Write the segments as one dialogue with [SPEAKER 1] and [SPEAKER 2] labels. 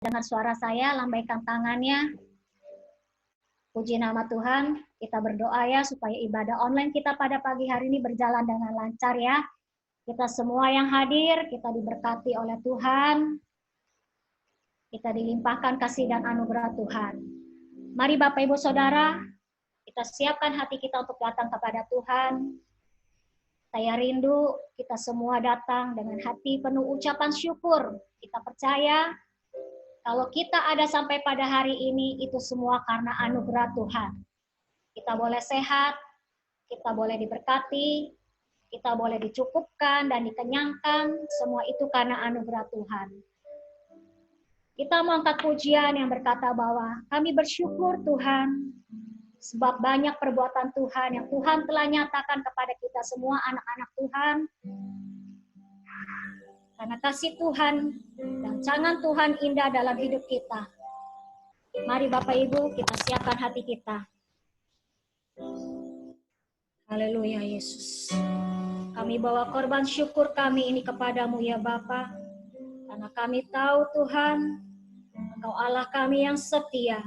[SPEAKER 1] Dengar suara saya, lambaikan tangannya. Puji nama Tuhan, kita berdoa ya supaya ibadah online kita pada pagi hari ini berjalan dengan lancar ya. Kita semua yang hadir, kita diberkati oleh Tuhan. Kita dilimpahkan kasih dan anugerah Tuhan. Mari Bapak Ibu Saudara, kita siapkan hati kita untuk datang kepada Tuhan. Saya rindu kita semua datang dengan hati penuh ucapan syukur. Kita percaya kalau kita ada sampai pada hari ini, itu semua karena anugerah Tuhan. Kita boleh sehat, kita boleh diberkati, kita boleh dicukupkan dan dikenyangkan, semua itu karena anugerah Tuhan. Kita mau angkat pujian yang berkata bahwa kami bersyukur Tuhan, sebab banyak perbuatan Tuhan yang Tuhan telah nyatakan kepada kita semua anak-anak Tuhan. Karena kasih Tuhan dan tangan Tuhan indah dalam hidup kita. Mari Bapak Ibu kita siapkan hati kita. Haleluya Yesus. Kami bawa korban syukur kami ini kepadamu ya Bapa. Karena kami tahu Tuhan, Engkau Allah kami yang setia.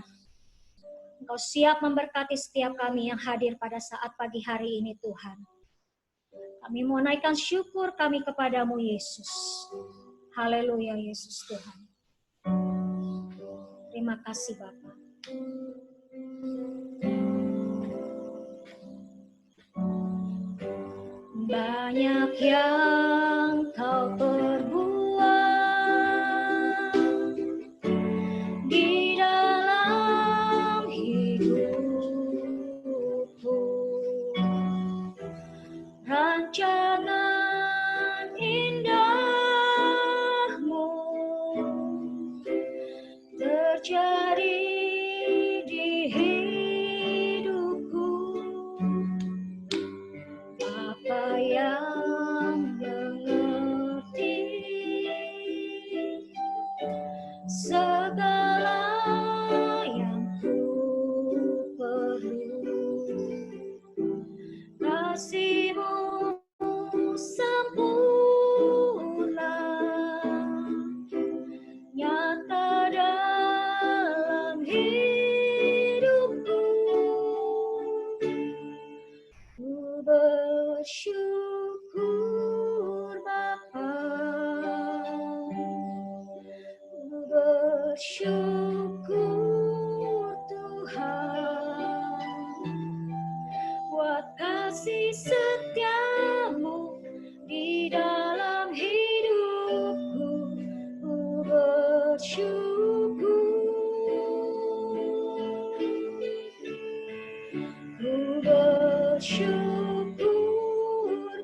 [SPEAKER 1] Engkau siap memberkati setiap kami yang hadir pada saat pagi hari ini Tuhan. Kami mau naikkan syukur kami kepadamu Yesus. Haleluya Yesus Tuhan. Terima kasih Bapa. Banyak yang kau perbuat di dalam hidupku. Rancangan indahmu terjadi di hidupku. Apa yang mengerti segala yang ku perlu. Kasih-Mu sempurna nyata dalam hidupku. Ku bersyukur Bapa, ku bersyukur Tuhan buat kasih setiamu di dalam hidupku. Ku bersyukur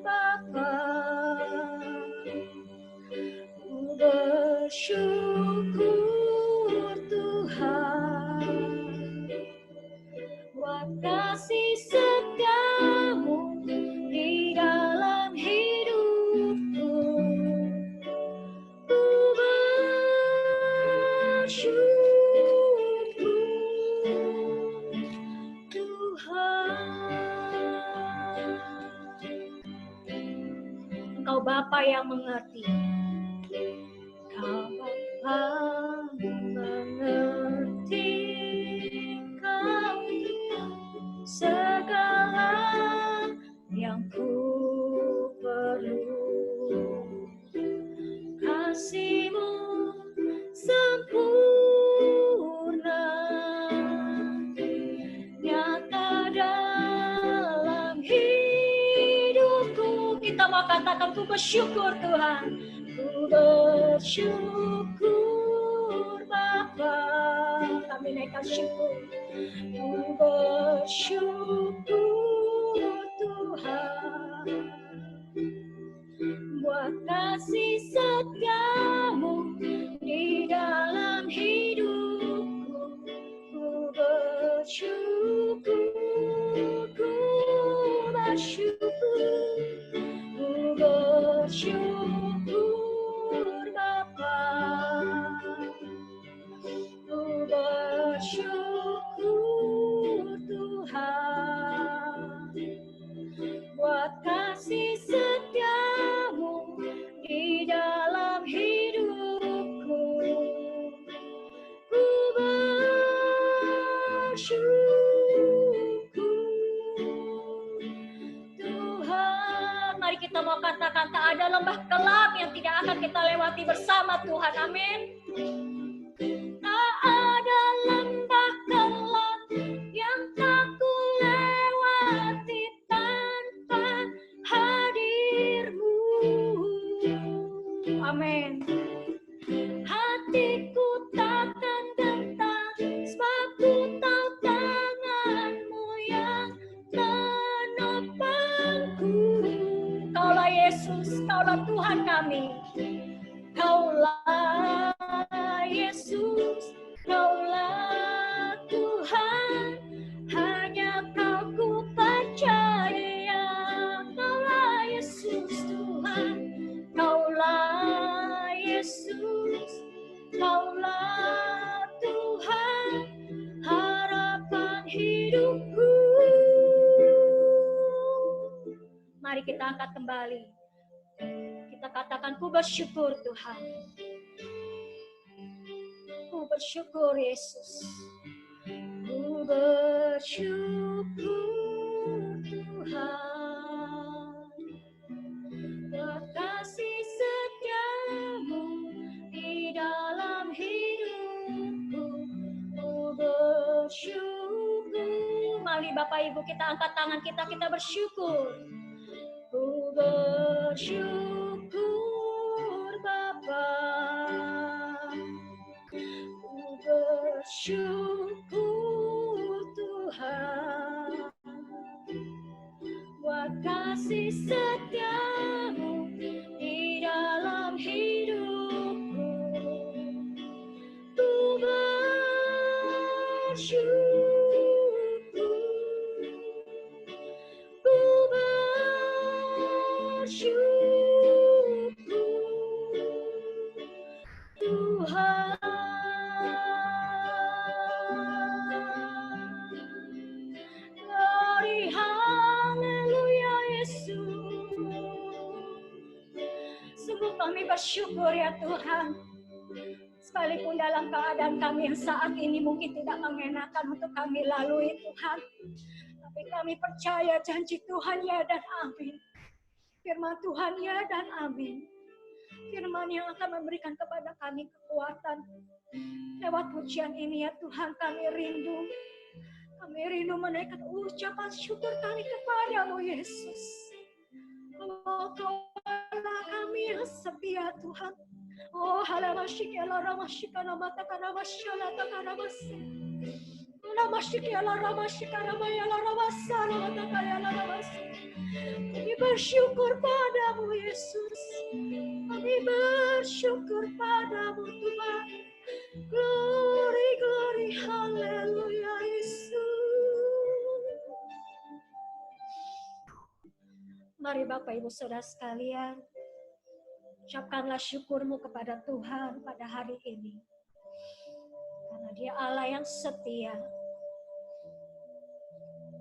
[SPEAKER 1] Bapa, ku bersyukur Tuhan buat kasih setiamu di dalam hidupku. Ku bersyukur Tuhan. Engkau Bapa yang mengerti. Engkau Bapa mengerti. Kau segala yang ku perlu. Kasih-Mu sempurna nyata dalam hidupku. Kita mau katakan ku bersyukur Tuhan. Ku bersyukur Bapa. Kami naikkan syukur. Ku bersyukur Tuhan buat kasih setiamu di dalam hidupku. Ku bersyukur, ku bersyukur, ku bersyukur Bapa. Ku bersyukur Tuhan buat kasih setiamu di dalam hidupku. lembah kelam yang tidak akan kita lewati bersama Tuhan. Amin. Tak ada lembah kelam yang tak ku lewati tanpa hadir-Mu. Amin. Hatiku takkan gentar, sebab ku tahu tangan-Mu yang menopangku. Kaulah Yesus, Kaulah Tuhan kami. Kaulah Yesus, Kaulah Tuhan, hanya Kau ku percaya. Kaulah Yesus Tuhan, Kaulah Yesus, Kaulah Tuhan, harapan hidupku. Mari kita angkat kembali. Kita katakan, ku bersyukur Tuhan. Ku bersyukur Yesus. Ku bersyukur Tuhan. Buat kasih setiamu di dalam hidupku. Ku bersyukur. Mari Bapak Ibu kita angkat tangan kita bersyukur. Ku bersyukur Bapa. Ku bersyukur Tuhan. Buat kasih setiamu di dalam hidupku. Ku bersyukur. Ku bersyukur Tuhan. Glory, haleluya Yesus. Sungguh kami bersyukur ya Tuhan. Sekalipun dalam keadaan kami yang saat ini mungkin tidak mengenakan untuk kami lalui Tuhan. Tapi kami percaya janji Tuhan ya dan amin. Firman Tuhan ya dan amin. Firman yang akan memberikan kepada kami kekuatan. Lewat pujian ini ya Tuhan kami rindu. Kami rindu menaikkan ucapan syukur kami kepadamu Yesus. Oh Kaulah kami yang setia Tuhan. Oh halamasyik ya laramasyik anamata kanamasyala takanamasi. Namasyik ya laramasyik anamaya laramasa anamata kaya laramasi. Kami bersyukur padamu Yesus. Kami bersyukur padamu Tuhan. Glory, glory, haleluya Yesus. Mari Bapak Ibu Saudara sekalian, ucapkanlah syukurmu kepada Tuhan pada hari ini. Karena Dia Allah yang setia.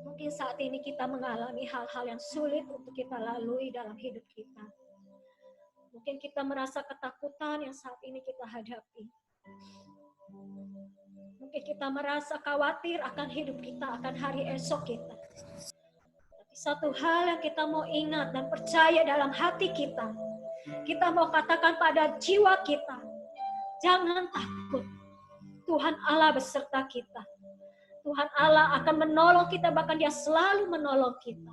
[SPEAKER 1] Mungkin saat ini kita mengalami hal-hal yang sulit untuk kita lalui dalam hidup kita. Mungkin kita merasa ketakutan yang saat ini kita hadapi. Mungkin kita merasa khawatir akan hidup kita, akan hari esok kita. Tapi satu hal yang kita mau ingat dan percaya dalam hati kita. Kita mau katakan pada jiwa kita, jangan takut. Tuhan Allah beserta kita. Tuhan Allah akan menolong kita, bahkan Dia selalu menolong kita.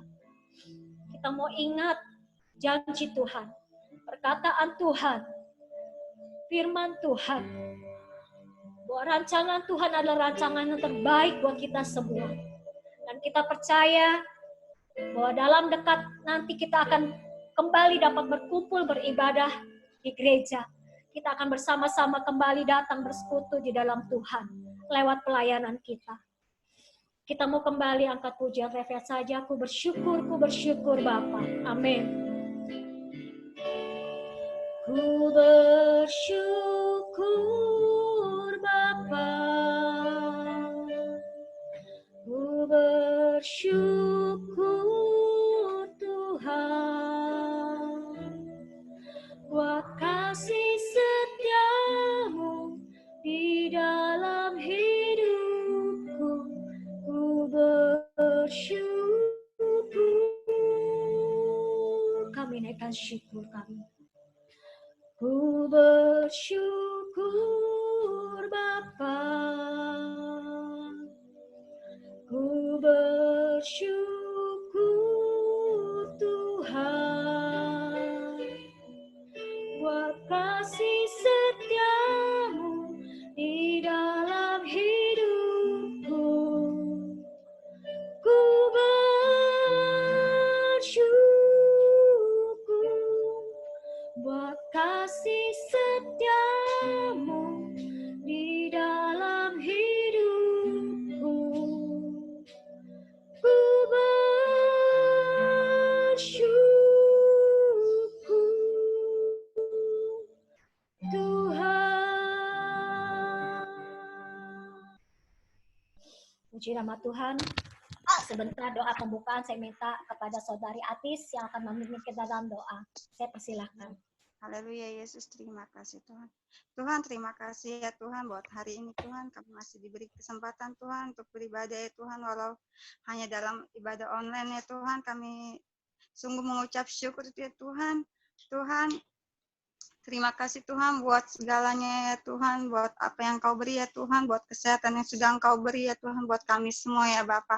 [SPEAKER 1] Kita mau ingat janji Tuhan, perkataan Tuhan, firman Tuhan, bahwa rancangan Tuhan adalah rancangan yang terbaik buat kita semua. Dan kita percaya bahwa dalam dekat nanti kita akan kembali dapat berkumpul beribadah di gereja. Kita akan bersama-sama kembali datang bersekutu di dalam Tuhan lewat pelayanan kita. Kita mau kembali angkat pujian refresh saja. Ku bersyukur Bapa. Amin. Ku bersyukur Bapa. Ku bersyukur Tuhan. Buat kasih setiamu di dalam hidupku. Ku bersyukur. Kami naikkan syukur kami. bersyukur Bapa, ku bersyukur Tuhan, buat kasih setiamu di dalam hidupku. Ku bersyukur buat kasih setiamu di dalam hidupku. Ku bersyukur Tuhan. Puji nama Tuhan. Sebentar doa pembukaan saya minta kepada saudari Atis yang akan memimpin kita dalam doa. Saya persilahkan.
[SPEAKER 2] Haleluya Yesus, terima kasih Tuhan. Tuhan, terima kasih ya Tuhan buat hari ini Tuhan. Kami masih diberi kesempatan Tuhan untuk beribadah ya Tuhan. Walau hanya dalam ibadah online ya Tuhan. Kami sungguh mengucap syukur ya Tuhan. Tuhan, terima kasih Tuhan buat segalanya ya Tuhan, buat apa yang Kau beri ya Tuhan, buat kesehatan yang sudah Engkau beri ya Tuhan, buat kami semua ya Bapa.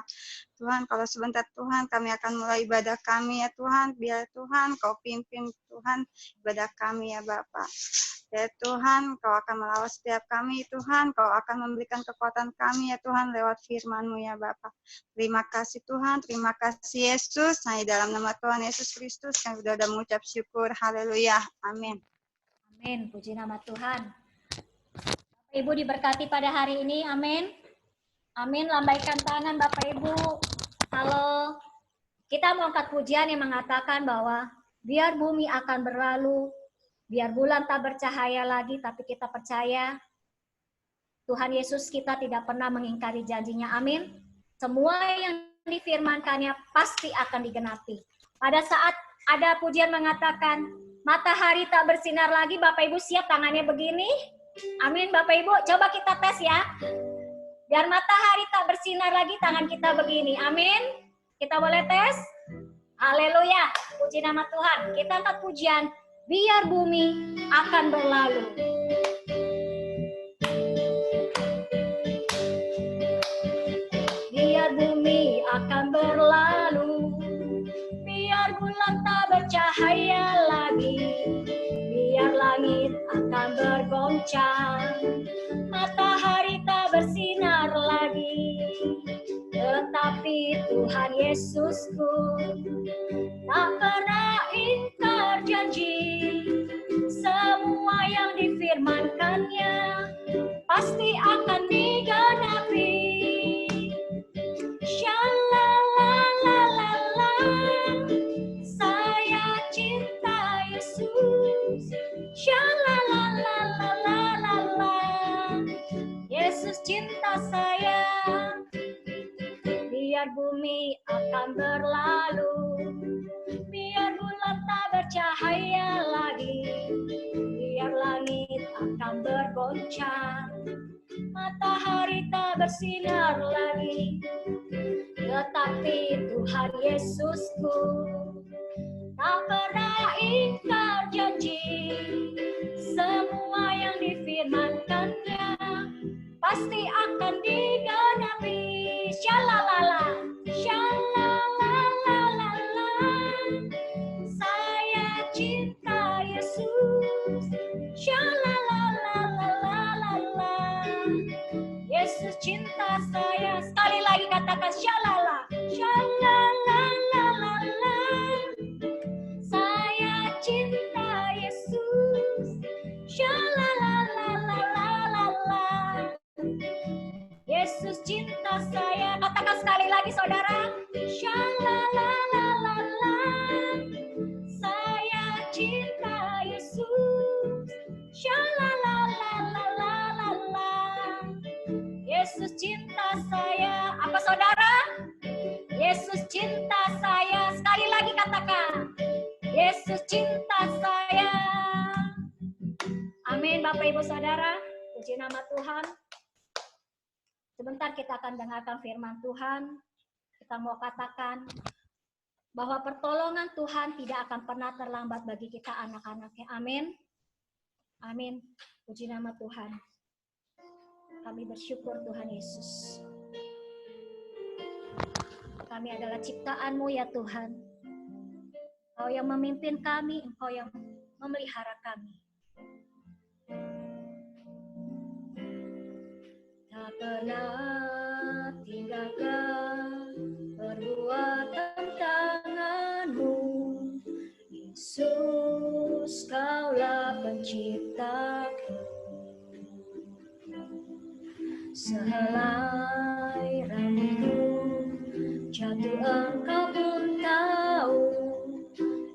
[SPEAKER 2] Tuhan, kalau sebentar Tuhan kami akan mulai ibadah kami ya Tuhan, biar Tuhan Kau pimpin Tuhan ibadah kami ya Bapa. Ya Tuhan, Kau akan melawat setiap kami Tuhan, Kau akan memberikan kekuatan kami ya Tuhan lewat firman-Mu ya Bapa. Terima kasih Tuhan, terima kasih Yesus, hanya dalam nama Tuhan Yesus Kristus kami sudah mengucap syukur. Haleluya, amin.
[SPEAKER 1] Amin, puji nama Tuhan. Bapak Ibu diberkati pada hari ini, amin. Amin, lambaikan tangan Bapak Ibu. Halo, kita mau angkat pujian yang mengatakan bahwa biar bumi akan berlalu, biar bulan tak bercahaya lagi, tapi kita percaya Tuhan Yesus kita tidak pernah mengingkari janjinya, amin. Semua yang difirmankannya pasti akan digenapi. Pada saat ada pujian mengatakan, matahari tak bersinar lagi, Bapak Ibu siap tangannya begini? Amin Bapak Ibu, coba kita tes ya. Biar matahari tak bersinar lagi, tangan kita begini, amin. Kita boleh tes? Haleluya, puji nama Tuhan. Kita angkat pujian, biar bumi akan berlalu. Biar bumi akan berlalu, biar bulan tak bercahaya lagi, biar langit akan bergoncang, matahari tak bersinar lagi. Tetapi Tuhan Yesusku tak pernah ingkar janji, semua yang difirmankannya pasti akan digenapi. Shalalalalala, saya cinta Yesus. Shalalalalala, Yesus cinta saya. Biar bumi akan berlalu, biar bulan tak bercahaya lagi, biar langit akan bergoncang, matahari tak bersinar lagi. Tetapi Tuhan Yesusku tak pernah ingkar janji, semua yang difirmankannya pasti akan digenapi. Shalalala, shalalalala, saya cinta Yesus. Shalalalala, Yesus cinta saya. Sekali lagi katakan shalala, shalalalala, saya cinta Yesus. Shalalalala, Yesus cinta saya. Katakan sekali lagi saudara. Shalalalala, saya cinta Yesus. Shalalalala, Yesus cinta saya. Apa saudara? Yesus cinta saya. Sekali lagi katakan. Yesus cinta saya. Amin Bapak Ibu Saudara. Puji nama Tuhan. Sebentar kita akan dengarkan firman Tuhan. Kita mau katakan bahwa pertolongan Tuhan tidak akan pernah terlambat bagi kita anak-anaknya. Amin. Amin. Puji nama Tuhan. Kami bersyukur Tuhan Yesus. Kami adalah ciptaan-Mu ya Tuhan. Engkau yang memimpin kami, Engkau yang memelihara kami. Tak pernah tinggalkan perbuatan tangan-Mu, Yesus, Kaulah penciptaku. Sehelai rambutku jatuh, Engkau pun tahu.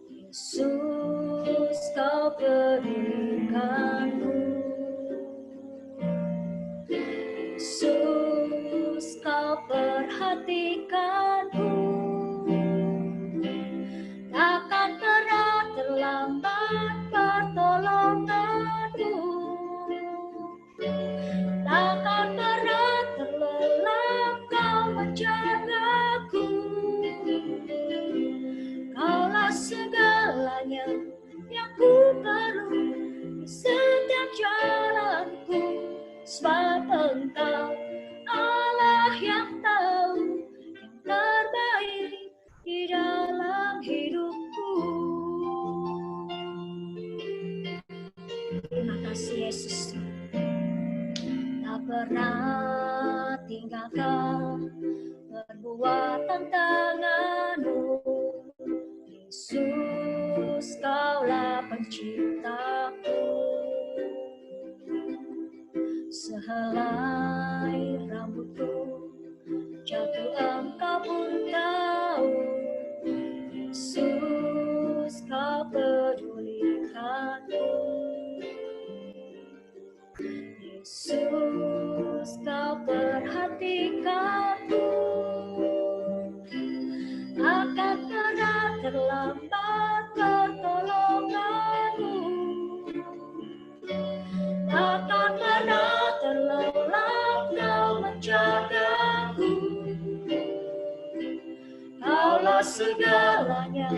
[SPEAKER 1] Yesus, Kau pedulikanku. Yesus, Kau perhatikanku. Takkan pernah terlambat pertolonganmu. Takkan pernah terlelap Kau menjagaku. Kaulah segalanya yang ku perlu di setiap jalanku, sebab Engkau Allah yang tahu yang terbaik di dalam hidupku. Terima kasih Yesus. Tak pernah tinggalkan perbuatan tangan-Mu. Yesus, Kaulah penciptaku. Sehelai rambutku jatuh, Engkau pun tahu. Yesus, Kau pedulikanku. Yesus, Kau perhatikanku. Akan pernah terlambat pertolonganmu. Takkan pernah terlelap Kau menjagaku. Kaulah segalanya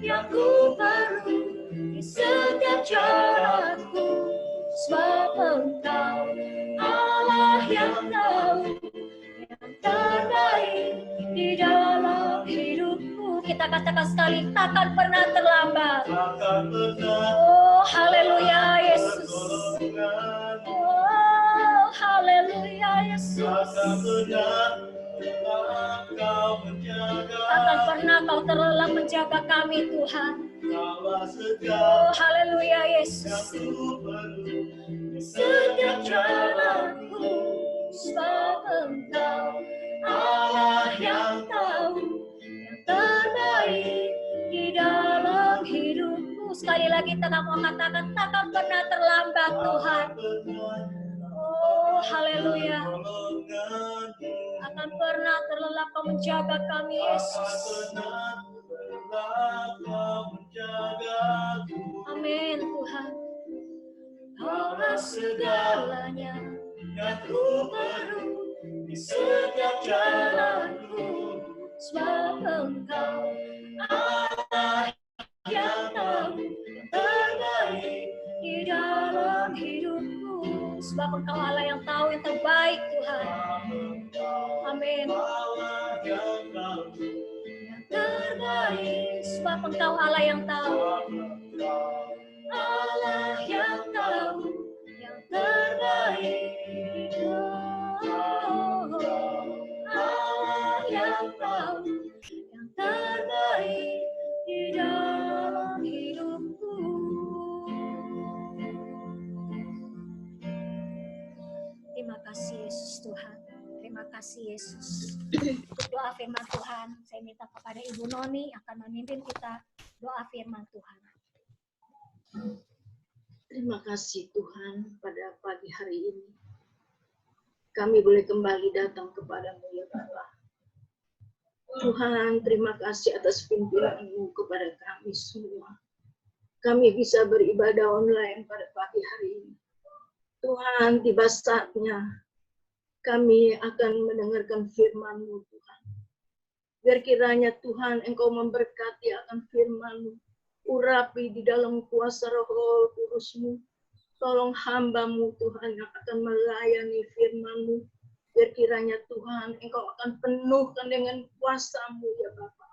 [SPEAKER 1] yang ku perlu di setiap jalanku, sebab Engkau Allah yang tahu yang terbaik di dalam hidupku. Kita katakan sekali, takkan pernah terlambat. Oh, haleluya Yesus. Oh, haleluya Yesus. Takkan pernah Kau terlelap menjaga kami Tuhan. Oh, haleluya Yesus. Di setiap jalanku, sebab Engkau Allah yang tahu yang terbaik di dalam hidupku. Sekali lagi kita mau katakan, takkan pernah terlambat Tuhan. Oh, haleluya. Akan pernah terlelap Kau menjaga kami Yesus. Amin Tuhan. Kaulah segalanya yang ku perlu di setiap jalanku, sebab Engkau Allah yang tahu yang terbaik di dalam hidupku. Sebab Engkau Allah yang tahu yang terbaik Tuhan. Amin. Yang terbaik, sebab Engkau Allah yang tahu. Allah yang tahu yang terbaik. Allah yang tahu yang terbaik di dalam hidupku. Terima kasih Yesus Tuhan. Terima kasih Yesus. Untuk doa firman Tuhan, saya minta kepada Ibu Noni akan memimpin kita doa firman Tuhan.
[SPEAKER 3] Terima kasih Tuhan, pada pagi hari ini kami boleh kembali datang kepadamu ya Bapa. Tuhan, terima kasih atas pimpinan-Mu kepada kami semua. Kami bisa beribadah online pada pagi hari ini. Tuhan, tiba saatnya kami akan mendengarkan firman-Mu Tuhan. Biar kiranya Tuhan Engkau memberkati akan firman-Mu. Urapi di dalam kuasa Roh Kudus-Mu, Tolong hamba-Mu Tuhan yang akan melayani firman-Mu. Biar kiranya Tuhan, Engkau akan penuhkan dengan kuasa-Mu ya Bapa.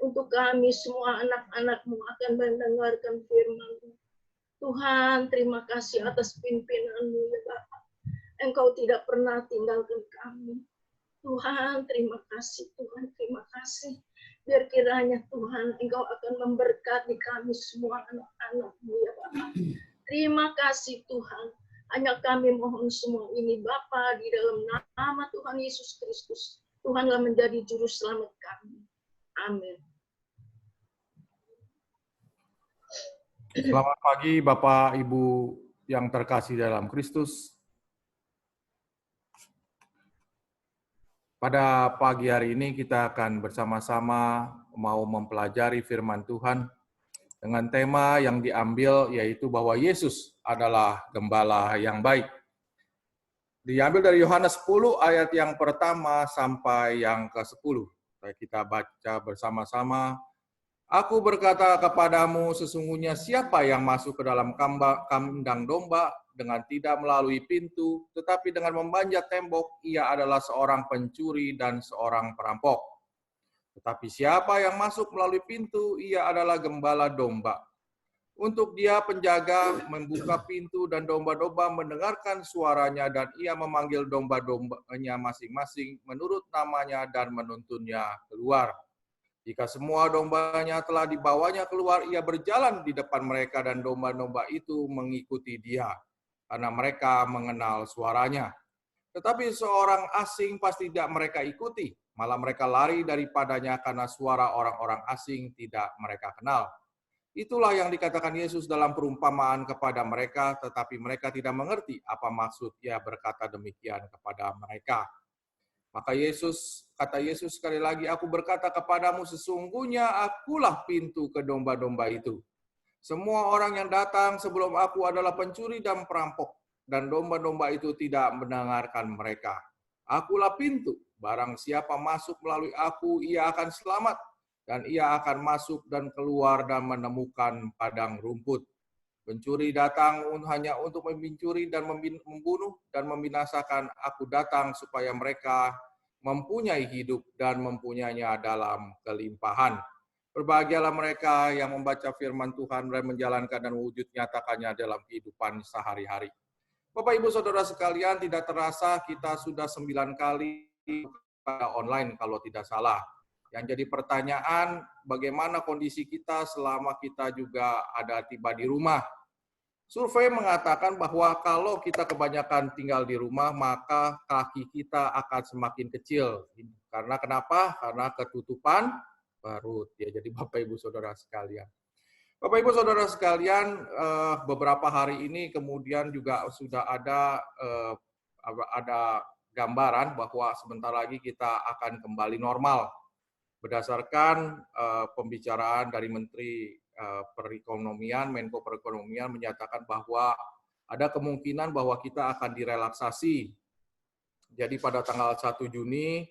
[SPEAKER 3] Untuk kami semua anak-anak-Mu akan mendengarkan firman-Mu. Tuhan, terima kasih atas pimpinan-Mu ya Bapa. Engkau tidak pernah tinggalkan kami. Tuhan, terima kasih. Tuhan, terima kasih. Biar kiranya Tuhan, Engkau akan memberkati kami semua anak-anak-Mu ya Bapa. Terima kasih Tuhan. Hanya kami mohon semua ini Bapa di dalam nama Tuhan Yesus Kristus. Tuhanlah menjadi juru selamat kami. Amin.
[SPEAKER 4] Selamat pagi Bapak Ibu yang terkasih dalam Kristus. Pada pagi hari ini kita akan bersama-sama mau mempelajari firman Tuhan dengan tema yang diambil yaitu bahwa Yesus adalah gembala yang baik. Diambil dari Yohanes 10 ayat yang pertama sampai yang ke-10. Kita baca bersama-sama. Aku berkata kepadamu, sesungguhnya siapa yang masuk ke dalam kandang domba dengan tidak melalui pintu, tetapi dengan memanjat tembok, ia adalah seorang pencuri dan seorang perampok. Tetapi siapa yang masuk melalui pintu, ia adalah gembala domba. Untuk dia penjaga membuka pintu dan domba-domba mendengarkan suaranya dan ia memanggil domba-dombanya masing-masing menurut namanya dan menuntunnya keluar. Jika semua dombanya telah dibawanya keluar, ia berjalan di depan mereka dan domba-domba itu mengikuti dia, karena mereka mengenal suaranya. Tetapi seorang asing pasti tidak mereka ikuti, malah mereka lari daripadanya karena suara orang-orang asing tidak mereka kenal. Itulah yang dikatakan Yesus dalam perumpamaan kepada mereka, tetapi mereka tidak mengerti apa maksud ia berkata demikian kepada mereka. Maka kata Yesus sekali lagi, aku berkata kepadamu, sesungguhnya akulah pintu ke domba-domba itu. Semua orang yang datang sebelum aku adalah pencuri dan perampok, dan domba-domba itu tidak mendengarkan mereka. Akulah pintu, barang siapa masuk melalui aku, ia akan selamat, dan ia akan masuk dan keluar dan menemukan padang rumput. Pencuri datang hanya untuk mencuri dan membunuh dan membinasakan. Aku datang supaya mereka mempunyai hidup dan mempunyainya dalam kelimpahan. Berbahagialah mereka yang membaca firman Tuhan dan menjalankan dan wujud nyatakannya dalam kehidupan sehari-hari. Bapak Ibu Saudara sekalian, tidak terasa kita sudah 9 kali pada online kalau tidak salah. Yang jadi pertanyaan, bagaimana kondisi kita selama kita juga ada tiba di rumah? Survei mengatakan bahwa kalau kita kebanyakan tinggal di rumah, maka kaki kita akan semakin kecil. Karena kenapa? Karena ketutupan perut. Ya, jadi Bapak Ibu Saudara sekalian. Bapak Ibu Saudara sekalian, beberapa hari ini kemudian juga sudah ada gambaran bahwa sebentar lagi kita akan kembali normal. Berdasarkan pembicaraan dari Menteri Perekonomian, Menko Perekonomian menyatakan bahwa ada kemungkinan bahwa kita akan direlaksasi. Jadi pada tanggal 1 Juni,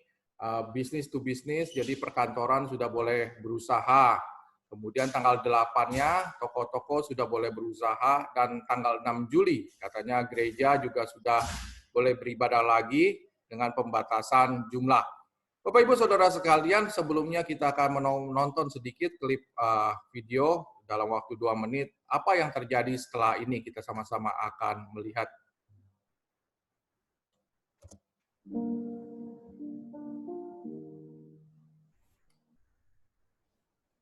[SPEAKER 4] business to business, jadi perkantoran sudah boleh berusaha. Kemudian tanggal 8-nya, toko-toko sudah boleh berusaha, dan tanggal 6 Juli, katanya gereja juga sudah boleh beribadah lagi dengan pembatasan jumlah. Bapak Ibu Saudara sekalian, sebelumnya kita akan menonton sedikit klip video dalam waktu 2 menit. Apa yang terjadi setelah ini kita sama-sama akan melihat.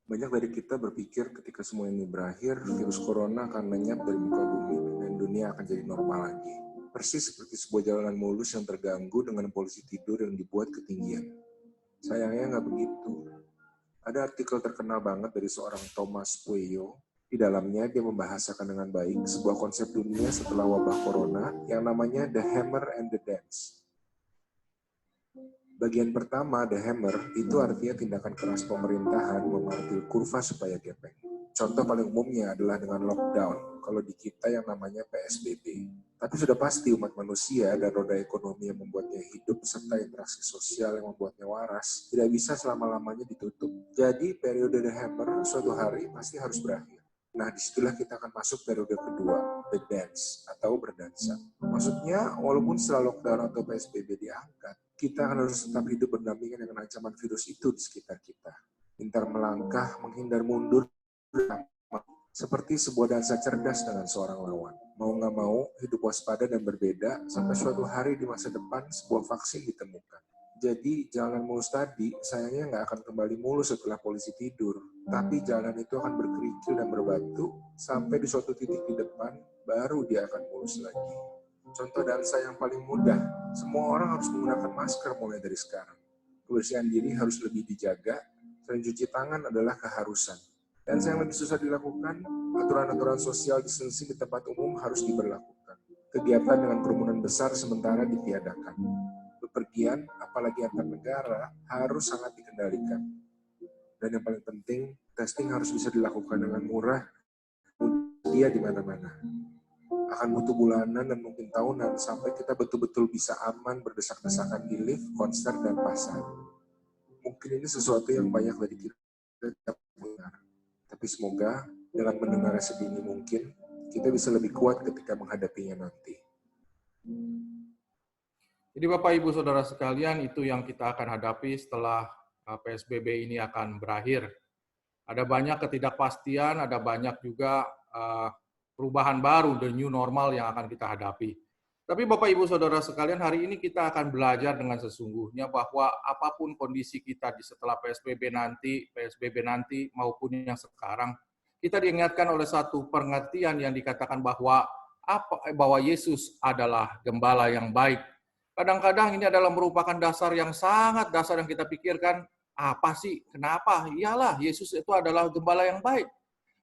[SPEAKER 5] Banyak dari kita berpikir ketika semua ini berakhir, virus corona akan lenyap dari muka bumi dan dunia akan jadi normal lagi. Persis seperti sebuah jalanan mulus yang terganggu dengan polisi tidur yang dibuat ketinggian. Sayangnya nggak begitu. Ada artikel terkenal banget dari seorang Thomas Pueyo. Di dalamnya dia membahasakan dengan baik sebuah konsep dunia setelah wabah corona yang namanya The Hammer and the Dance. Bagian pertama, The Hammer, itu artinya tindakan keras pemerintahan memartil kurva supaya gepeng. Contoh paling umumnya adalah dengan lockdown, kalau di kita yang namanya PSBB. Tapi sudah pasti umat manusia dan roda ekonomi yang membuatnya hidup serta interaksi sosial yang membuatnya waras tidak bisa selama-lamanya ditutup. Jadi periode The Hammer suatu hari pasti harus berakhir. Nah, disitulah kita akan masuk periode kedua, the dance atau berdansa. Maksudnya walaupun setelah lockdown atau PSBB diangkat, kita harus tetap hidup berdampingan dengan ancaman virus itu di sekitar kita. Pintar melangkah, menghindar mundur, seperti sebuah dansa cerdas dengan seorang lawan. Mau nggak mau, hidup waspada dan berbeda sampai suatu hari di masa depan sebuah vaksin ditemukan. Jadi jalanan mulus tadi sayangnya nggak akan kembali mulus setelah polisi tidur. Tapi jalanan itu akan berkerikil dan berbatu sampai di suatu titik di depan baru dia akan mulus lagi. Contoh dansa yang paling mudah, semua orang harus menggunakan masker mulai dari sekarang. Kebersihan diri harus lebih dijaga, selain cuci tangan adalah keharusan. Dansa yang lebih susah dilakukan, aturan-aturan social distancing di tempat umum harus diberlakukan. Kegiatan dengan kerumunan besar sementara ditiadakan. Bepergian, apalagi antar negara, harus sangat dikendalikan. Dan yang paling penting, testing harus bisa dilakukan dengan murah, dia di mana-mana. Akan butuh bulanan dan mungkin tahunan sampai kita betul-betul bisa aman berdesak-desakan di lift, konser, dan pasar. Mungkin ini sesuatu yang banyak dari kita tidak benar. Tapi semoga dengan mendengar sedini mungkin, kita bisa lebih kuat ketika menghadapinya nanti.
[SPEAKER 4] Jadi Bapak Ibu Saudara sekalian, itu yang kita akan hadapi setelah PSBB ini akan berakhir. Ada banyak ketidakpastian, ada banyak juga perubahan baru, the new normal yang akan kita hadapi. Tapi Bapak Ibu Saudara sekalian, hari ini kita akan belajar dengan sesungguhnya bahwa apapun kondisi kita di setelah PSBB nanti maupun yang sekarang, kita diingatkan oleh satu pengertian yang dikatakan bahwa Yesus adalah gembala yang baik. Kadang-kadang ini adalah merupakan dasar yang sangat dasar yang kita pikirkan, apa sih? Kenapa? Iyalah, Yesus itu adalah gembala yang baik.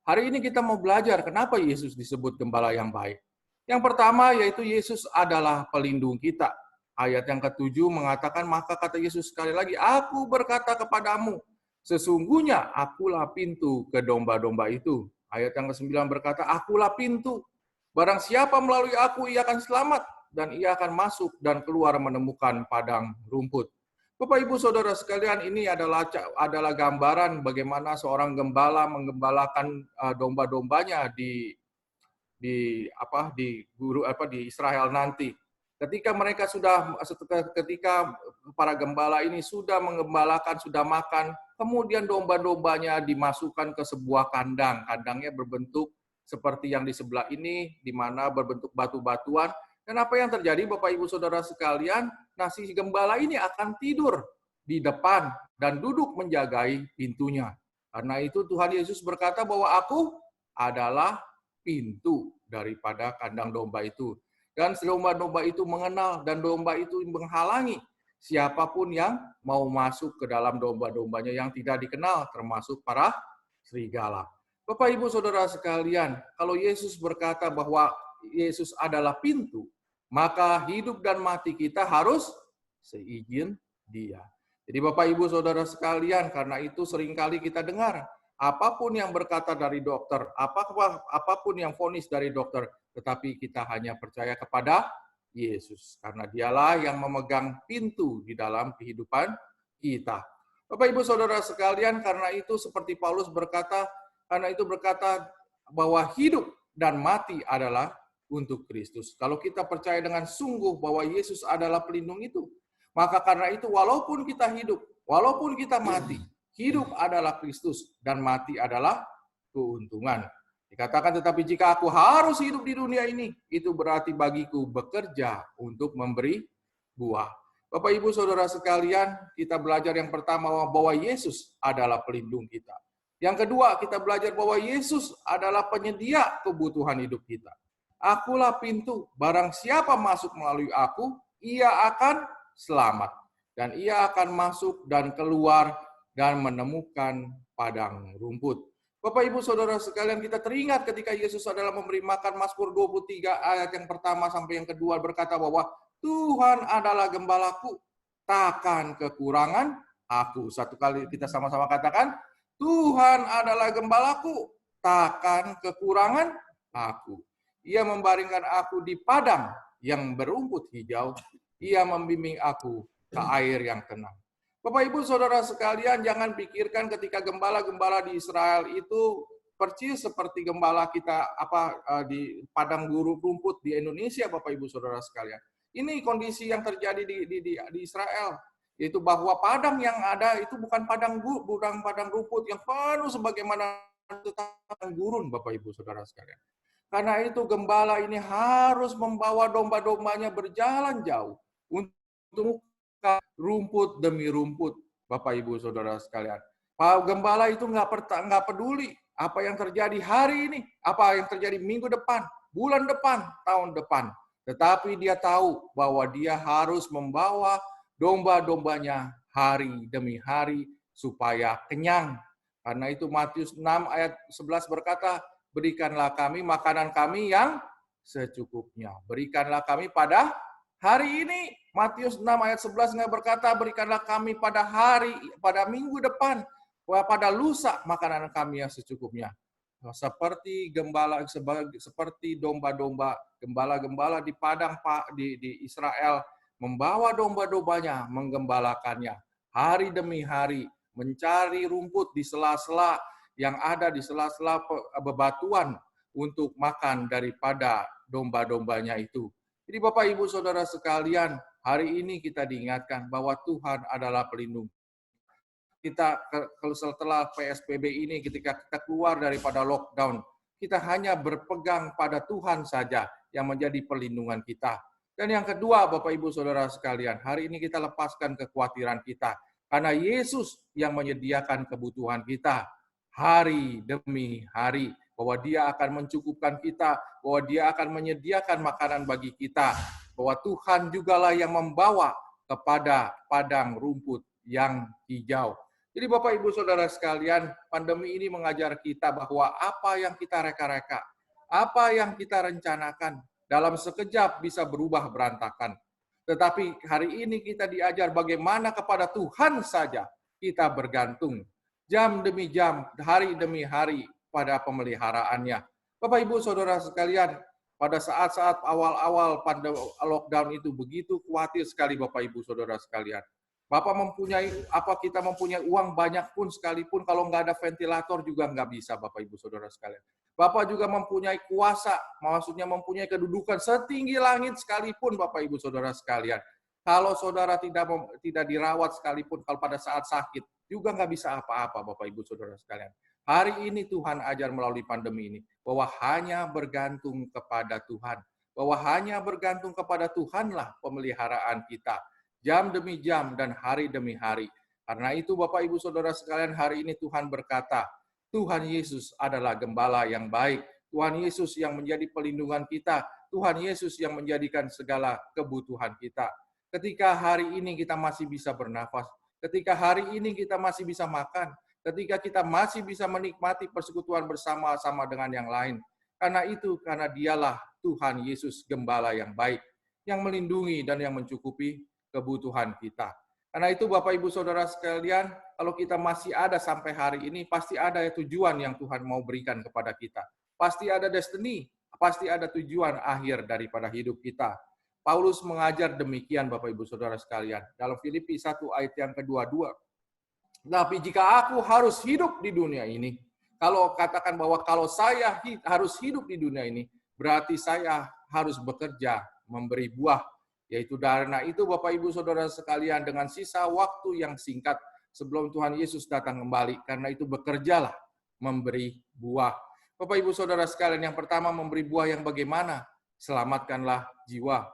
[SPEAKER 4] Hari ini kita mau belajar kenapa Yesus disebut gembala yang baik. Yang pertama yaitu Yesus adalah pelindung kita. Ayat yang ke-7 mengatakan, maka kata Yesus sekali lagi, aku berkata kepadamu, sesungguhnya akulah pintu ke domba-domba itu. Ayat yang ke-9 berkata, akulah pintu. Barang siapa melalui aku, ia akan selamat. Dan ia akan masuk dan keluar menemukan padang rumput. Bapak Ibu Saudara sekalian, ini adalah gambaran bagaimana seorang gembala menggembalakan domba-dombanya di Israel nanti. Ketika para gembala ini sudah menggembalakan, sudah makan, kemudian domba-dombanya dimasukkan ke sebuah kandang. Kandangnya berbentuk seperti yang di sebelah ini, di mana berbentuk batu-batuan. Dan apa yang terjadi Bapak Ibu Saudara sekalian, si gembala ini akan tidur di depan dan duduk menjagai pintunya. Karena itu Tuhan Yesus berkata bahwa aku adalah pintu daripada kandang domba itu. Dan domba-domba itu mengenal dan domba itu menghalangi siapapun yang mau masuk ke dalam domba-dombanya yang tidak dikenal, termasuk para serigala. Bapak Ibu Saudara sekalian, kalau Yesus berkata bahwa Yesus adalah pintu, maka hidup dan mati kita harus seizin Dia. Jadi Bapak Ibu Saudara sekalian, karena itu seringkali kita dengar, apapun yang berkata dari dokter, apapun yang vonis dari dokter, tetapi kita hanya percaya kepada Yesus. Karena Dialah yang memegang pintu di dalam kehidupan kita. Bapak Ibu Saudara sekalian, karena itu seperti Paulus berkata, bahwa hidup dan mati adalah untuk Kristus. Kalau kita percaya dengan sungguh bahwa Yesus adalah pelindung itu, maka karena itu walaupun kita hidup, walaupun kita mati, hidup adalah Kristus dan mati adalah keuntungan. Dikatakan, tetapi jika aku harus hidup di dunia ini, itu berarti bagiku bekerja untuk memberi buah. Bapak Ibu Saudara sekalian, kita belajar yang pertama bahwa Yesus adalah pelindung kita. Yang kedua, kita belajar bahwa Yesus adalah penyedia kebutuhan hidup kita. Akulah pintu, barang siapa masuk melalui aku, ia akan selamat. Dan ia akan masuk dan keluar dan menemukan padang rumput. Bapak Ibu Saudara sekalian, kita teringat ketika Yesus adalah memberi makan, Mazmur 23 ayat yang pertama sampai yang kedua berkata bahwa Tuhan adalah gembalaku, takkan kekurangan aku. Satu kali kita sama-sama katakan, Tuhan adalah gembalaku, takkan kekurangan aku. Ia membaringkan aku di padang yang berumput hijau. Ia membimbing aku ke air yang tenang. Bapak Ibu Saudara sekalian, jangan pikirkan ketika gembala-gembala di Israel itu persis seperti gembala kita di padang rumput di Indonesia, Bapak Ibu Saudara sekalian. Ini kondisi yang terjadi di Israel, yaitu bahwa padang yang ada itu bukan padang rumput yang penuh sebagaimana tetapi gurun, Bapak Ibu Saudara sekalian. Karena itu gembala ini harus membawa domba-dombanya berjalan jauh untuk rumput demi rumput, Bapak Ibu Saudara sekalian. Gembala itu nggak peduli apa yang terjadi hari ini, apa yang terjadi minggu depan, bulan depan, tahun depan. Tetapi dia tahu bahwa dia harus membawa domba-dombanya hari demi hari supaya kenyang. Karena itu Matius 6 ayat 11 berkata, berikanlah kami makanan kami yang secukupnya. Berikanlah kami pada hari ini. Matius 6 ayat 11 berkata, berikanlah kami pada minggu depan, pada lusa makanan kami yang secukupnya. Seperti seperti domba-domba, gembala-gembala di padang di Israel membawa domba-dombanya, menggembalakannya hari demi hari, mencari rumput di sela-sela yang ada di sela-sela bebatuan untuk makan daripada domba-dombanya itu. Jadi Bapak Ibu Saudara sekalian, hari ini kita diingatkan bahwa Tuhan adalah pelindung. Kita setelah PSBB ini, ketika kita keluar daripada lockdown, kita hanya berpegang pada Tuhan saja yang menjadi perlindungan kita. Dan yang kedua, Bapak Ibu Saudara sekalian, hari ini kita lepaskan kekhawatiran kita. Karena Yesus yang menyediakan kebutuhan kita hari demi hari. Bahwa dia akan mencukupkan kita, bahwa dia akan menyediakan makanan bagi kita. Bahwa Tuhan jugalah yang membawa kepada padang rumput yang hijau. Jadi Bapak Ibu Saudara sekalian, pandemi ini mengajar kita bahwa apa yang kita reka-reka, apa yang kita rencanakan, dalam sekejap bisa berubah berantakan. Tetapi hari ini kita diajar bagaimana kepada Tuhan saja kita bergantung. Jam demi jam, hari demi hari pada pemeliharaannya. Bapak Ibu Saudara sekalian, pada saat-saat awal-awal pandemi lockdown itu begitu khawatir sekali Bapak Ibu Saudara sekalian. Kita mempunyai uang banyak pun sekalipun kalau nggak ada ventilator juga nggak bisa Bapak Ibu Saudara sekalian. Bapak juga mempunyai kuasa, maksudnya mempunyai kedudukan setinggi langit sekalipun Bapak Ibu Saudara sekalian. Kalau saudara tidak dirawat sekalipun kalau pada saat sakit, juga nggak bisa apa-apa Bapak Ibu Saudara sekalian. Hari ini Tuhan ajar melalui pandemi ini, bahwa hanya bergantung kepada Tuhan. Bahwa hanya bergantung kepada Tuhanlah pemeliharaan kita. Jam demi jam dan hari demi hari. Karena itu Bapak Ibu Saudara sekalian, hari ini Tuhan berkata, Tuhan Yesus adalah gembala yang baik. Tuhan Yesus yang menjadi pelindungan kita. Tuhan Yesus yang menjadikan segala kebutuhan kita. Ketika hari ini kita masih bisa bernafas, ketika hari ini kita masih bisa makan, ketika kita masih bisa menikmati persekutuan bersama-sama dengan yang lain. Karena dialah Tuhan Yesus gembala yang baik, yang melindungi dan yang mencukupi kebutuhan kita. Karena itu Bapak Ibu Saudara sekalian, kalau kita masih ada sampai hari ini, pasti ada tujuan yang Tuhan mau berikan kepada kita. Pasti ada destiny, pasti ada tujuan akhir daripada hidup kita. Paulus mengajar demikian Bapak Ibu Saudara sekalian. Dalam Filipi 1 ayat yang kedua. Tapi jika aku harus hidup di dunia ini, kalau katakan bahwa kalau saya harus hidup di dunia ini, berarti saya harus bekerja, memberi buah. Yaitu karena itu Bapak Ibu Saudara sekalian, dengan sisa waktu yang singkat sebelum Tuhan Yesus datang kembali, karena itu bekerjalah memberi buah. Bapak Ibu Saudara sekalian, yang pertama memberi buah yang bagaimana? Selamatkanlah jiwa.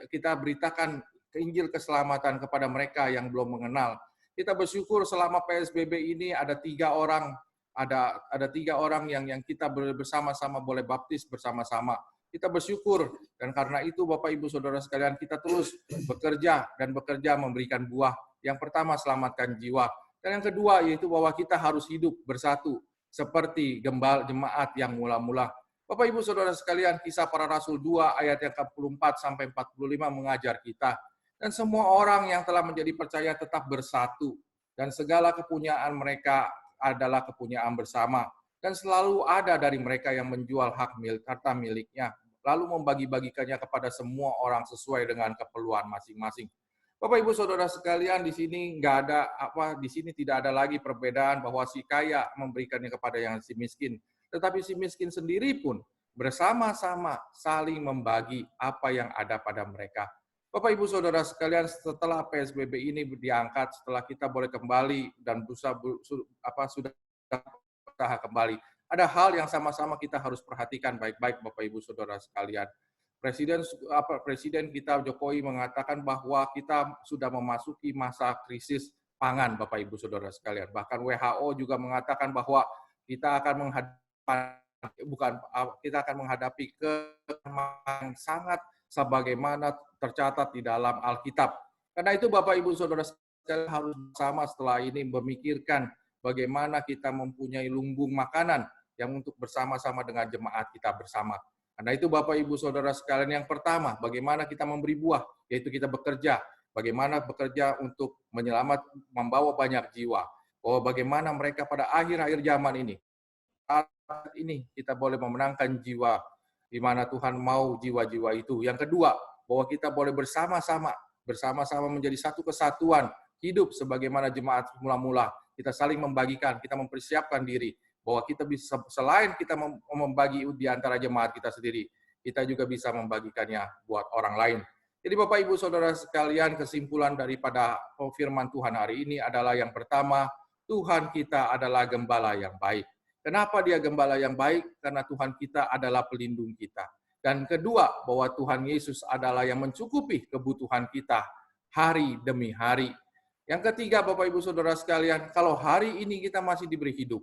[SPEAKER 4] Kita beritakan Injil keselamatan kepada mereka yang belum mengenal. Kita bersyukur selama PSBB ini ada 3 orang, ada 3 orang yang kita bersama-sama boleh baptis bersama-sama. Kita bersyukur, dan karena itu Bapak Ibu Saudara sekalian, kita terus bekerja memberikan buah. Yang pertama, selamatkan jiwa. Dan yang kedua, yaitu bahwa kita harus hidup bersatu, seperti jemaat yang mula-mula. Bapak Ibu Saudara sekalian, Kisah Para Rasul 2 ayat yang ke-44-45 mengajar kita. Dan semua orang yang telah menjadi percaya tetap bersatu. Dan segala kepunyaan mereka adalah kepunyaan bersama. Dan selalu ada dari mereka yang menjual harta miliknya, lalu membagi-bagikannya kepada semua orang sesuai dengan keperluan masing-masing. Bapak Ibu Saudara sekalian, di sini di sini tidak ada lagi perbedaan bahwa si kaya memberikannya kepada yang si miskin, tetapi si miskin sendiri pun bersama-sama saling membagi apa yang ada pada mereka. Bapak Ibu Saudara sekalian, setelah PSBB ini diangkat, setelah kita boleh kembali dan sudah usaha kembali, ada hal yang sama-sama kita harus perhatikan baik-baik Bapak Ibu Saudara sekalian. Presiden kita Jokowi mengatakan bahwa kita sudah memasuki masa krisis pangan Bapak Ibu Saudara sekalian. Bahkan WHO juga mengatakan bahwa kita akan menghadapi yang sangat sebagaimana tercatat di dalam Alkitab. Karena itu Bapak Ibu Saudara sekalian harus bersama setelah ini memikirkan bagaimana kita mempunyai lumbung makanan yang untuk bersama-sama dengan jemaat kita bersama. Karena itu Bapak Ibu Saudara sekalian, yang pertama, bagaimana kita memberi buah, yaitu kita bekerja. Bagaimana bekerja untuk membawa banyak jiwa. Bagaimana mereka pada akhir-akhir zaman ini, saat ini kita boleh memenangkan jiwa, di mana Tuhan mau jiwa-jiwa itu. Yang kedua, bahwa kita boleh bersama-sama menjadi satu kesatuan, hidup sebagaimana jemaat mula-mula. Kita saling membagikan, kita mempersiapkan diri, bahwa kita bisa, selain kita membagi di antara jemaat kita sendiri, kita juga bisa membagikannya buat orang lain. Jadi Bapak Ibu Saudara sekalian, kesimpulan daripada firman Tuhan hari ini adalah yang pertama, Tuhan kita adalah gembala yang baik. Kenapa dia gembala yang baik? Karena Tuhan kita adalah pelindung kita. Dan kedua, bahwa Tuhan Yesus adalah yang mencukupi kebutuhan kita hari demi hari. Yang ketiga, Bapak Ibu Saudara sekalian, kalau hari ini kita masih diberi hidup,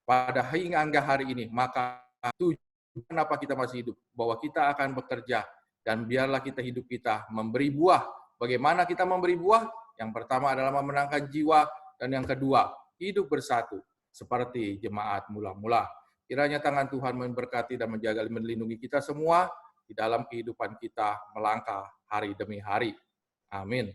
[SPEAKER 4] pada hingga hari ini, maka tujuan kenapa kita masih hidup, bahwa kita akan bekerja, dan biarlah hidup kita memberi buah. Bagaimana kita memberi buah? Yang pertama adalah memenangkan jiwa, dan yang kedua, hidup bersatu, seperti jemaat mula-mula. Kiranya tangan Tuhan memberkati dan menjaga dan melindungi kita semua, di dalam kehidupan kita melangkah hari demi hari. Amin.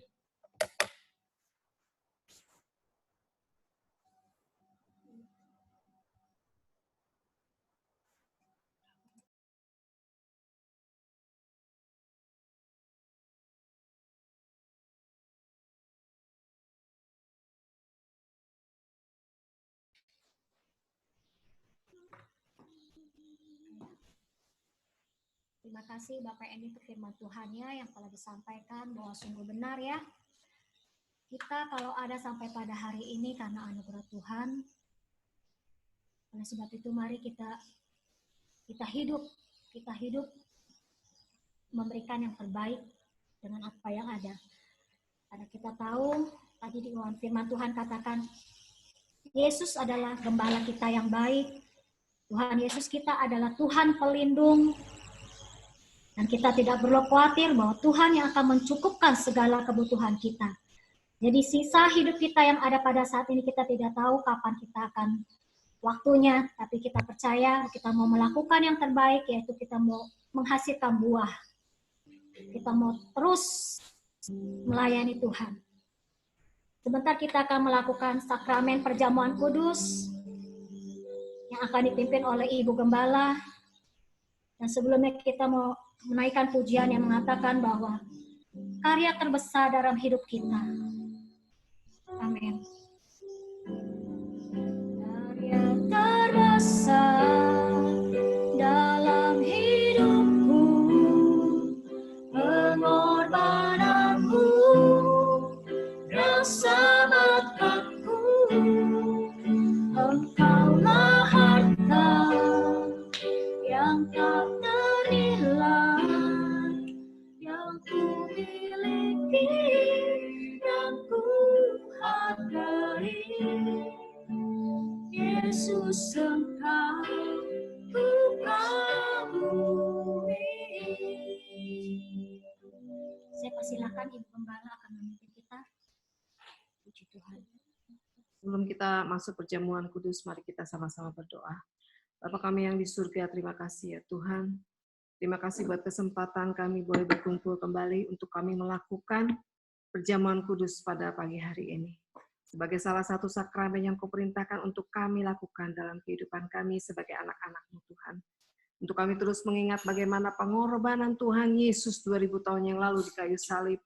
[SPEAKER 1] Terima kasih Bapak Endi untuk firman Tuhannya yang telah disampaikan, bahwa sungguh benar ya. Kita kalau ada sampai pada hari ini karena anugerah Tuhan. Oleh sebab itu mari kita hidup memberikan yang terbaik dengan apa yang ada. Karena kita tahu tadi di firman Tuhan katakan Yesus adalah gembala kita yang baik. Tuhan Yesus kita adalah Tuhan pelindung. Dan kita tidak perlu khawatir bahwa Tuhan yang akan mencukupkan segala kebutuhan kita. Jadi sisa hidup kita yang ada pada saat ini kita tidak tahu kapan kita akan waktunya, tapi kita percaya kita mau melakukan yang terbaik, yaitu kita mau menghasilkan buah. Kita mau terus melayani Tuhan. Sebentar kita akan melakukan sakramen perjamuan kudus yang akan dipimpin oleh Ibu Gembala. Dan sebelumnya kita mau menaikkan pujian yang mengatakan bahwa karya terbesar dalam hidup kita. Amin. Karya terbesar dalam hidupku, pengorbananmu, rasa bakatku, engkaulah harta yang tak ternilai, yang ku miliki dan ku hargai. Yesus engkau ku kagumi. Saya persilakan Ibu Gembala akan memimpin kita. Puji Tuhan.
[SPEAKER 6] Sebelum kita masuk perjamuan kudus, mari kita sama-sama berdoa. Bapa kami yang di surga, terima kasih ya Tuhan. Terima kasih buat kesempatan kami boleh berkumpul kembali untuk kami melakukan perjamuan kudus pada pagi hari ini. Sebagai salah satu sakramen yang Kau perintahkan untuk kami lakukan dalam kehidupan kami sebagai anak-anak-Mu Tuhan. Untuk kami terus mengingat bagaimana pengorbanan Tuhan Yesus 2000 tahun yang lalu di kayu salib.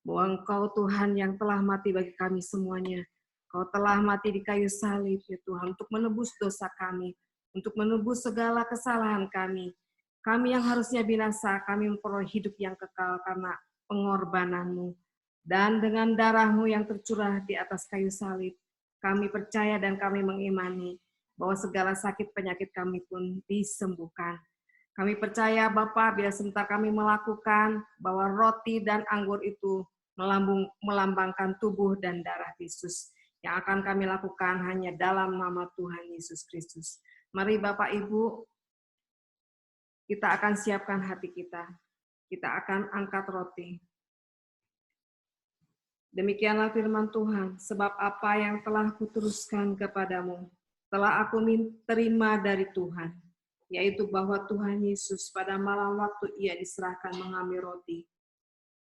[SPEAKER 6] bahwa Engkau Tuhan yang telah mati bagi kami semuanya. Kau telah mati di kayu salib, ya Tuhan, untuk menebus dosa kami, untuk menebus segala kesalahan kami. Kami yang harusnya binasa, kami memperoleh hidup yang kekal karena pengorbanan-Mu. Dan dengan darah-Mu yang tercurah di atas kayu salib, kami percaya dan kami mengimani bahwa segala sakit penyakit kami pun disembuhkan. Kami percaya Bapa, bila sebentar kami melakukan bahwa roti dan anggur itu melambangkan tubuh dan darah Kristus. Yang akan kami lakukan hanya dalam nama Tuhan Yesus Kristus. Mari Bapak Ibu, kita akan siapkan hati kita. Kita akan angkat roti. Demikianlah firman Tuhan, sebab apa yang telah kuteruskan kepadamu, telah aku terima dari Tuhan, yaitu bahwa Tuhan Yesus pada malam waktu ia diserahkan mengambil roti.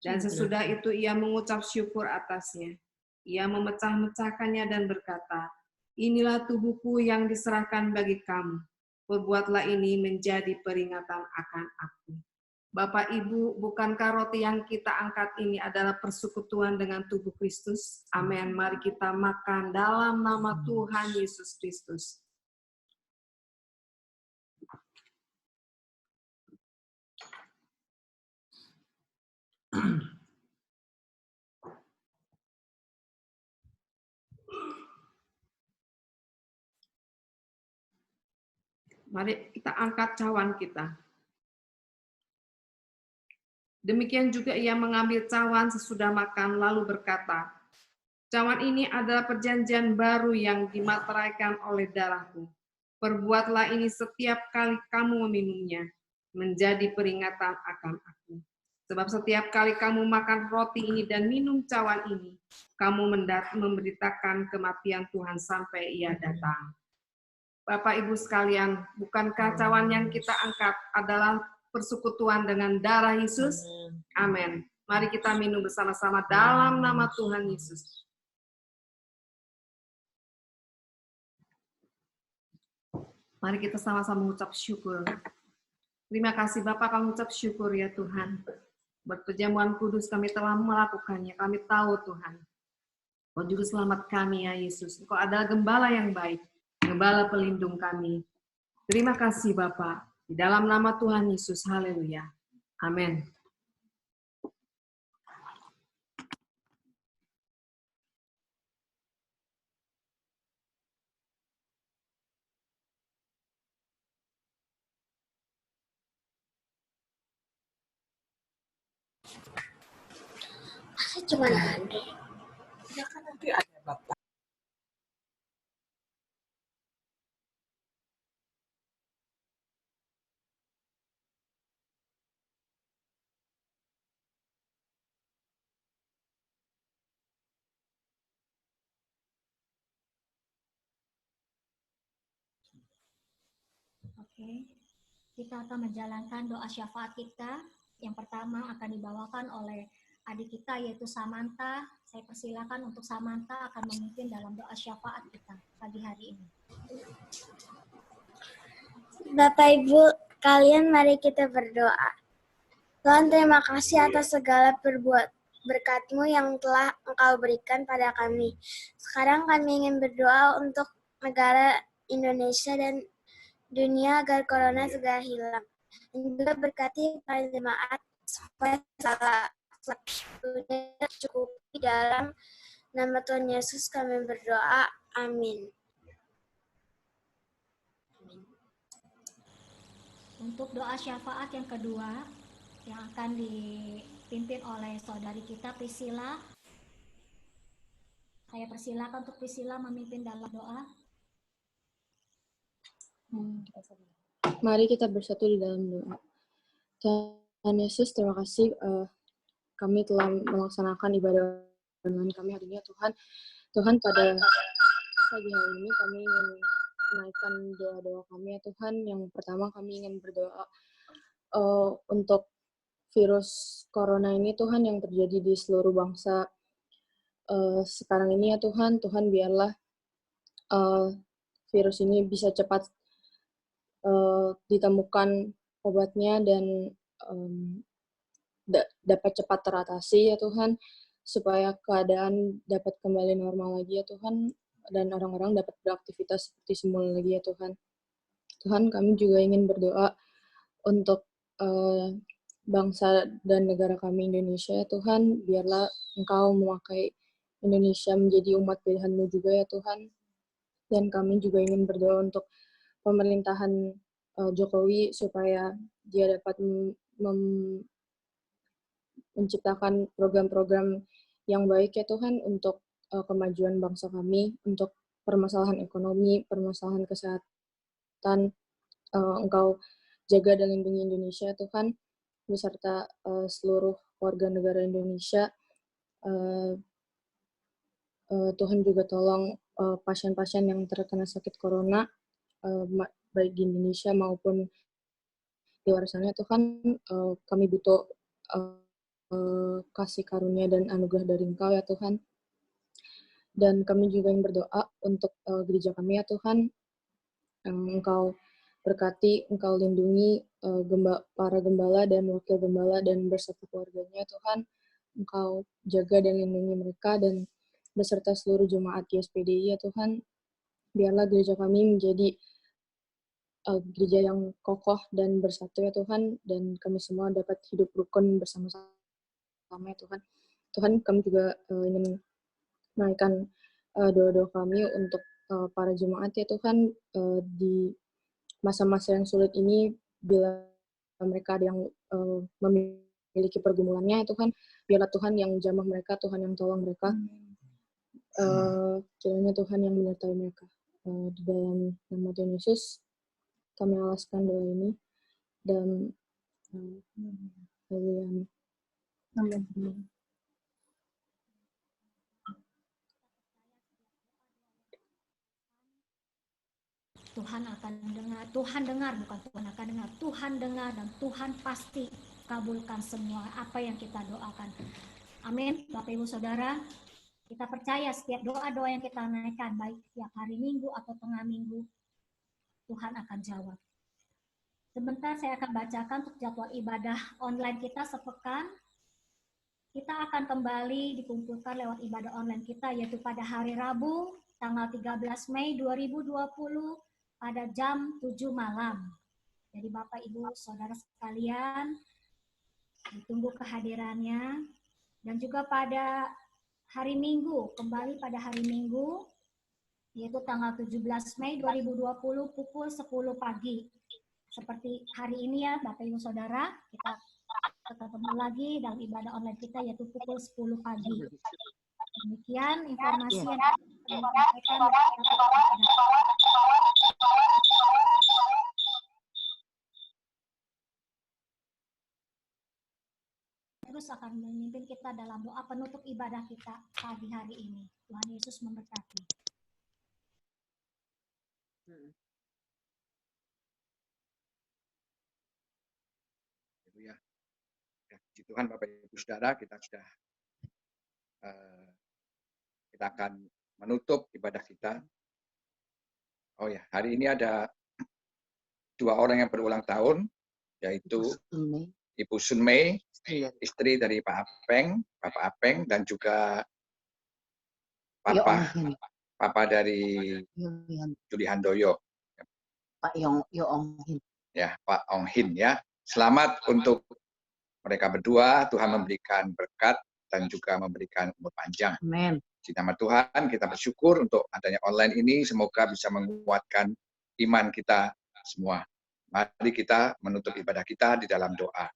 [SPEAKER 6] Dan sesudah itu ia mengucap syukur atasnya. Ia memecah-mecahkannya dan berkata, inilah tubuhku yang diserahkan bagi kamu. Perbuatlah ini menjadi peringatan akan aku. Bapak Ibu, bukankah roti yang kita angkat ini adalah persekutuan dengan tubuh Kristus? Amin. Mari kita makan dalam nama Tuhan Yesus Kristus. Mari kita angkat cawan kita. Demikian juga ia mengambil cawan sesudah makan lalu berkata, cawan ini adalah perjanjian baru yang dimateraikan oleh darahku. Perbuatlah ini setiap kali kamu meminumnya, menjadi peringatan akan aku. Sebab setiap kali kamu makan roti ini dan minum cawan ini, kamu memberitakan kematian Tuhan sampai ia datang. Bapak Ibu sekalian, bukankah cawan yang kita angkat adalah persekutuan dengan darah Yesus? Amin. Mari kita minum bersama-sama dalam nama Tuhan Yesus. Mari kita sama-sama mengucap syukur. Terima kasih Bapak, kami mengucap syukur ya Tuhan. Berperjamuan kudus kami telah melakukannya. Kami tahu Tuhan, Kau juru selamat kami ya Yesus. Engkau adalah gembala yang baik, gembala pelindung kami. Terima kasih Bapak. Di dalam nama Tuhan Yesus, haleluya. Amin.
[SPEAKER 7] Masa cuma Andre? Ya kan nanti ada Bapak.
[SPEAKER 1] Oke, kita akan menjalankan doa syafaat kita. Yang pertama akan dibawakan oleh adik kita yaitu Samantha. Saya persilakan untuk Samantha akan memimpin dalam doa syafaat kita pagi hari ini.
[SPEAKER 7] Bapak Ibu kalian, mari kita berdoa. Tuhan, terima kasih atas segala berkat-Mu yang telah Engkau berikan pada kami. Sekarang kami ingin berdoa untuk negara Indonesia dan dunia agar corona segera hilang. Dan juga berkati para jemaat supaya salah satunya cukupi dalam nama Tuhan Yesus kami berdoa. Amin.
[SPEAKER 1] Untuk doa syafaat yang kedua yang akan dipimpin oleh saudari kita Priscilla. Saya persilakan untuk Priscilla memimpin dalam doa.
[SPEAKER 8] Mari kita bersatu di dalam doa. Tuhan Yesus, terima kasih kami telah melaksanakan ibadah online kami hari ini. Tuhan pada pagi hari ini kami ingin menaikkan doa-doa kami ya Tuhan. Yang pertama kami ingin berdoa untuk virus corona ini Tuhan yang terjadi di seluruh bangsa sekarang ini ya Tuhan. Tuhan biarlah virus ini bisa cepat ditemukan obatnya dan dapat cepat teratasi ya Tuhan. supaya keadaan dapat kembali normal lagi ya Tuhan, dan orang-orang dapat beraktivitas seperti semula lagi ya Tuhan. Tuhan, kami juga ingin berdoa untuk bangsa dan negara kami Indonesia ya Tuhan, biarlah Engkau memakai Indonesia menjadi umat pilihan-Mu juga ya Tuhan. Dan kami juga ingin berdoa untuk pemerintahan Jokowi supaya dia dapat menciptakan program-program yang baik ya Tuhan untuk kemajuan bangsa kami, untuk permasalahan ekonomi, permasalahan kesehatan. Engkau jaga dan lindungi Indonesia Tuhan, beserta seluruh warga negara Indonesia. Tuhan juga tolong pasien-pasien yang terkena sakit corona, baik di Indonesia maupun di luar sana. Tuhan, kami butuh kasih karunia dan anugerah dari Engkau ya Tuhan. Dan kami juga yang berdoa untuk gereja kami ya Tuhan. Engkau berkati, Engkau lindungi para gembala dan wakil gembala dan beserta keluarganya Tuhan. Engkau jaga dan lindungi mereka dan beserta seluruh jemaat GSPDI ya Tuhan. Biarlah gereja kami menjadi gereja yang kokoh dan bersatu ya Tuhan, dan kami semua dapat hidup rukun bersama-sama ya Tuhan. Tuhan, kami juga ingin menaikkan doa-doa kami untuk para jemaat ya Tuhan, di masa-masa yang sulit ini, bila mereka ada yang memiliki pergumulannya ya Tuhan, biarlah Tuhan yang jamah mereka, Tuhan yang tolong mereka. Kiranya Tuhan yang menyertai mereka. Di dalam nama Tuhan Yesus, kami alaskan doa ini, dan Amin.
[SPEAKER 1] Tuhan akan dengar, Tuhan dengar, bukan Tuhan akan dengar, Tuhan dengar, dan Tuhan pasti kabulkan semua apa yang kita doakan. Amin. Bapak Ibu Saudara, kita percaya setiap doa-doa yang kita naikkan, baik tiap hari Minggu atau tengah minggu, Tuhan akan jawab. Sebentar saya akan bacakan untuk jadwal ibadah online kita sepekan. Kita akan kembali dikumpulkan lewat ibadah online kita, yaitu pada hari Rabu, tanggal 13 Mei 2020, pada jam 7 malam. Jadi Bapak Ibu Saudara sekalian, ditunggu kehadirannya. Dan juga pada hari Minggu, kembali pada hari Minggu, yaitu tanggal 17 Mei 2020 pukul 10 pagi. Seperti hari ini ya Bapak Ibu Saudara, kita ketemu lagi dalam ibadah online kita, yaitu pukul 10 pagi. Demikian informasi yang kami sampaikan. Terus akan memimpin kita dalam doa penutup ibadah kita pagi hari ini. Tuhan Yesus memberkati.
[SPEAKER 9] Ya, puji Tuhan Bapak Ibu Saudara, kita sudah kita akan menutup ibadah kita. Oh ya, hari ini ada 2 orang yang berulang tahun, yaitu Ibu Sunmei, istri dari Pak Apeng, Bapak Apeng, dan juga Papa dari Juli Handoyo.
[SPEAKER 10] Pak Ong Hin.
[SPEAKER 9] Ya, Pak Ong Hin ya. Selamat untuk mereka berdua, Tuhan memberikan berkat dan juga memberikan umur panjang.
[SPEAKER 10] Amin.
[SPEAKER 9] Di nama Tuhan kita bersyukur untuk adanya online ini, semoga bisa menguatkan iman kita semua. Mari kita menutup ibadah kita di dalam doa.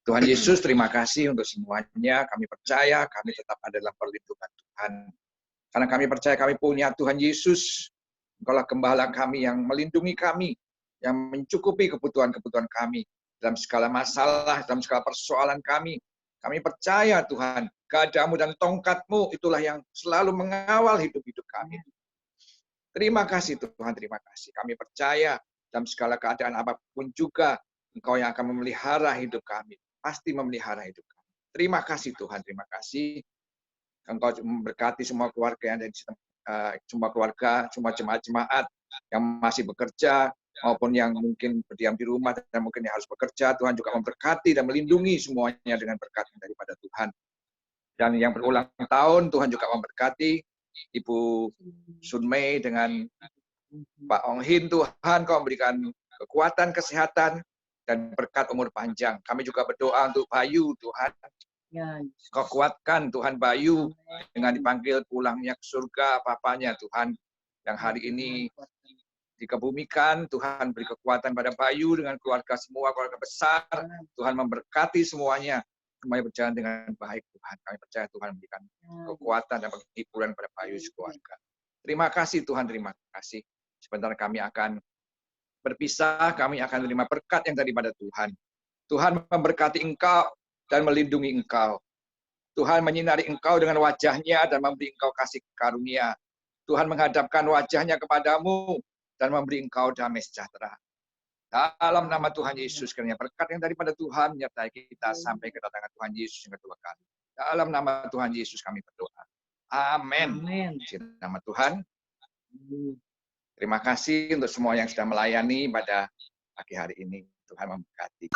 [SPEAKER 9] Tuhan Yesus, terima kasih untuk semuanya. Kami percaya kami tetap ada dalam perlindungan Tuhan. Karena kami percaya kami punya Tuhan Yesus. Engkaulah gembala kami yang melindungi kami, yang mencukupi kebutuhan-kebutuhan kami dalam segala masalah, dalam segala persoalan kami. Kami percaya Tuhan, gadamu dan tongkatmu itulah yang selalu mengawal hidup-hidup kami. Terima kasih Tuhan, terima kasih. Kami percaya dalam segala keadaan apapun juga, Engkau yang akan memelihara hidup kami. Pasti memelihara hidup kami. Terima kasih Tuhan, terima kasih. Engkau memberkati semua keluarga yang ada di semua keluarga, semua jemaat-jemaat yang masih bekerja, maupun yang mungkin berdiam di rumah dan mungkin yang harus bekerja. Tuhan juga memberkati dan melindungi semuanya dengan berkat daripada Tuhan. Dan yang berulang tahun, Tuhan juga memberkati Ibu Sun Mei dengan Pak Ong Hin. Tuhan, Kau memberikan kekuatan, kesehatan, dan berkat umur panjang. Kami juga berdoa untuk Bayu, Tuhan. Kau kuatkan Tuhan Bayu dengan dipanggil pulangnya ke surga papanya, Tuhan. Yang hari ini dikebumikan, Tuhan beri kekuatan pada Bayu dengan keluarga semua, keluarga besar. Tuhan memberkati semuanya. Semuanya berjalan dengan baik, Tuhan. Kami percaya Tuhan memberikan kekuatan dan penghiburan pada Bayu sekeluarga. Terima kasih Tuhan, terima kasih. Sebentar kami akan berpisah, kami akan menerima berkat yang daripada Tuhan. Tuhan memberkati engkau dan melindungi engkau. Tuhan menyinari engkau dengan wajahnya dan memberi engkau kasih karunia. Tuhan menghadapkan wajahnya kepadamu dan memberi engkau damai sejahtera. Dalam nama Tuhan Yesus, kiranya berkat yang daripada Tuhan menyertai kita sampai kedatangan Tuhan Yesus yang kedua kali. Dalam nama Tuhan Yesus kami berdoa. Amin. Nama Tuhan. Terima kasih untuk semua yang sudah melayani pada pagi hari ini. Tuhan memberkati.